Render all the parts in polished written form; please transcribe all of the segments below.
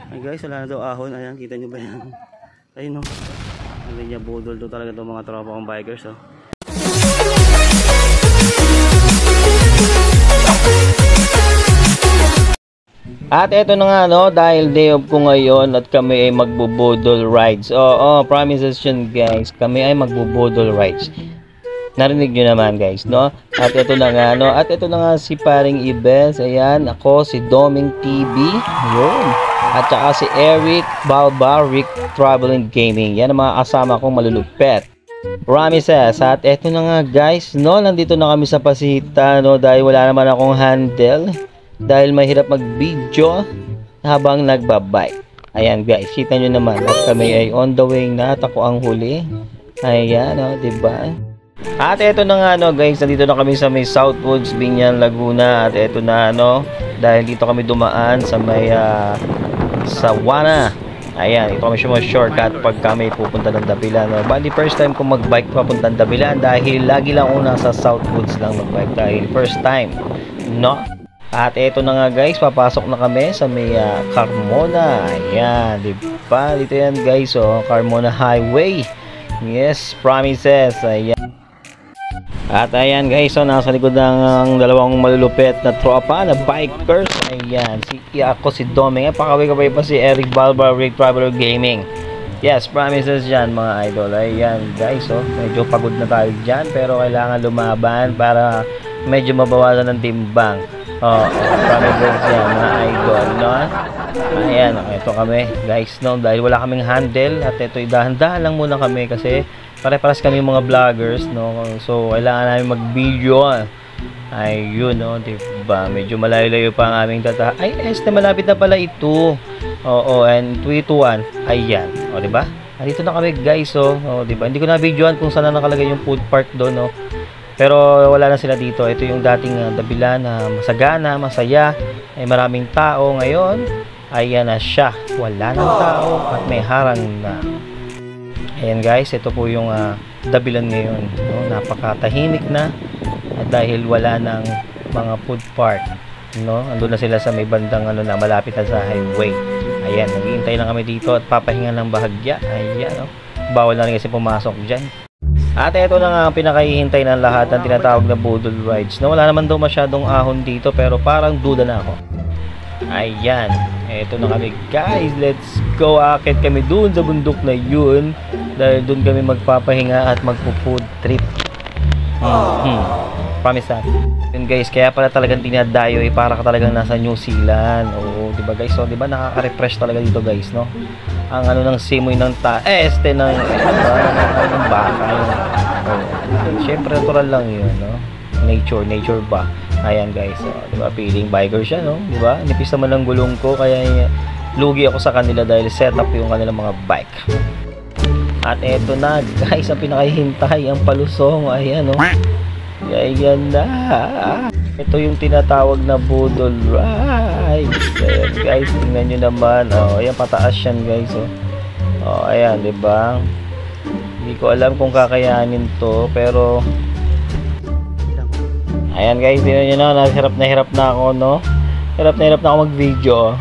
Ay guys, wala na daw ahon. Ayan, kita nyo ba yan? Ayun no. Ang linya budol to talaga itong mga tropa kong bikers oh. At eto na nga no, dahil day off ko ngayon at kami ay magbubudol rides. Oo, promises yun guys. Kami ay magbubudol rides. Narinig nyo naman guys, no? At ito na nga, no? At ito na nga si paring Ibes. Ayan, ako si Doming TV. Yun. At saka si Eric Balba, Rick Travel and Gaming. Yan ang mga kasama kong malulupet. Promises. At ito na nga guys, no? Nandito na kami sa Pasita, no? Dahil wala naman akong handle. Dahil mahirap mag-video habang nagbabike. Ayan guys, kita nyo naman. At kami ay on the way na. At ako ang huli. Ayan, no? Diba? At eto na nga no guys, nandito na kami sa may Southwoods, Binyan, Laguna. At eto na no, dahil dito kami dumaan sa may Sawana. Ayan, ito kami siya shortcut pag kami pupunta ng Dapilan no? Bali first time ko magbike papunta ng Dapilan dahil lagi lang ako nasa Southwoods lang magbike dahil first time no. At eto na nga guys, papasok na kami sa may Carmona. Ayan, diba? Dito yan guys oh, Carmona Highway. Yes, promises. Ayan. At ayan guys, so nasa likod ng dalawang malulupet na tropa na bikers. Ayan, ako si Doming. Pakaway-kaway pa si Eric Balba, Rick Traveler Gaming. Yes, promises dyan mga idol. Ayan guys, so medyo pagod na tayo dyan. Pero kailangan lumaban para medyo mabawasan ng timbang. Promises dyan mga idol, no? Ayan, ito kami guys, no? Dahil wala kaming handle. At ito, dahan-dahan lang muna kami kasi pare-paras kami mga vloggers, no? So, kailangan namin mag-video. Ayun, no? Diba? Medyo malayo-layo pa ang aming tata. Ay, malapit na pala ito. Oo, and 321. Ayan. O, diba? Dito na kami, guys, oh. O, diba? Hindi ko na videoan kung saan na nakalagay yung food park doon, no? Pero, wala na sila dito. Ito yung dating Dapilan na masagana, masaya. Ay, maraming tao ngayon. Ayan na siya. Wala ng tao at may harang na. Ayan guys, ito po yung Dapilan ngayon, no? Napakatahimik na at dahil wala ng mga food park, no? Andun na sila sa may bandang na malapit na sa highway. Ayan, naghihintay lang kami dito at papahinga ng bahagya. Ayan, no? Bawal na rin kasi pumasok dyan. At ito na nga ang pinakahihintay ng lahat ng tinatawag na budol rides, no? Wala naman daw masyadong ahon dito pero parang duda na ako. Ayan, eto na kami guys, let's go. Akit kami dun sa bundok na yun dahil dun kami magpapahinga at magpo-food trip. Promise na yun guys, kaya pala talagang tinadayo para ka talagang nasa New Zealand. Oo, diba guys, so diba nakaka-refresh talaga dito guys, no? Ang ng simoy ng ng baka yun. Syempre natural lang yun, no? Nature ba? Ayan guys, so, diba feeling biker siya, no? Diba? Nipis naman ng gulong ko kaya lugi ako sa kanila dahil set up yung kanilang mga bike. At eto na guys, ang pinakahintay ang palusong. Ayan, no? Ayan na. Ito yung tinatawag na budol rides. Ayan guys, tingnan nyo naman. Ayan, pataas yan guys. Ayan, diba? Hindi ko alam kung kakayanin to pero ayan guys, tingnan nyo na, hirap na ako, no? Hirap na ako mag-video.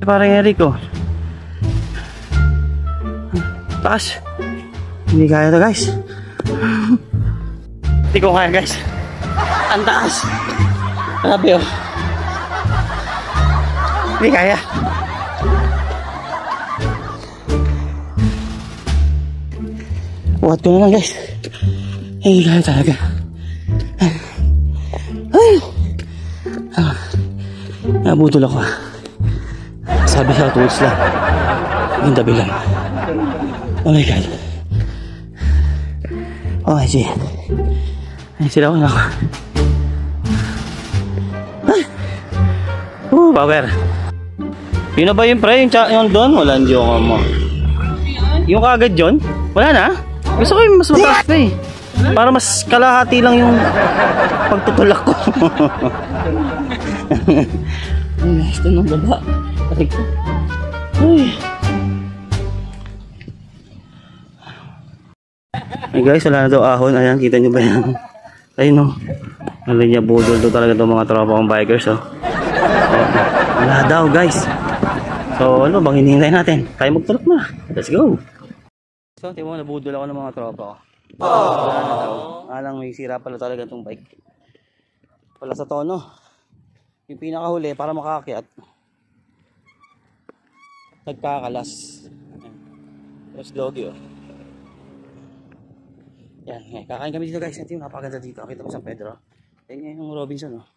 Parang Eric, oh. Taas. Hindi kaya to guys. Hindi ko kaya guys. Ang taas. Grabe, oh. Hindi kaya. Buhat ko na lang guys. Hindi kaya talaga. Ay! Nabudol ako. Sabi sa tools lang. Yung Dapilan. Oh my god. Oh my god. Ay, sila ko na ako. Power. Yun na ba yung pre? Yung doon? Wala ang joke mo. Yung kagad yun? Wala na? Gusto ko yung mas mataas na eh. Para mas kalahati lang yung pagtutulak ko. Ay, ito nang baba. Tarik ko. Ay guys, wala na daw ahon. Ayan, kita nyo ba yan? Ayun no. Nalinya budol to talaga itong mga tropa kong bikers. Wala daw guys. So ano bang hinihintay natin? Tayo magtulak na. Let's go. So tiyo mo, nabudol ako ng mga tropa ko. Wala na daw. Alang may sira pala talaga itong bike. Wala sa tono. Yung pinakahuli para makaakyat. Nagkakalas. Tapos doggy oh. Yan, kakain kami dito guys. Ito yung napakaganda dito. Kita mo San Pedro. Yan yung Robinson oh.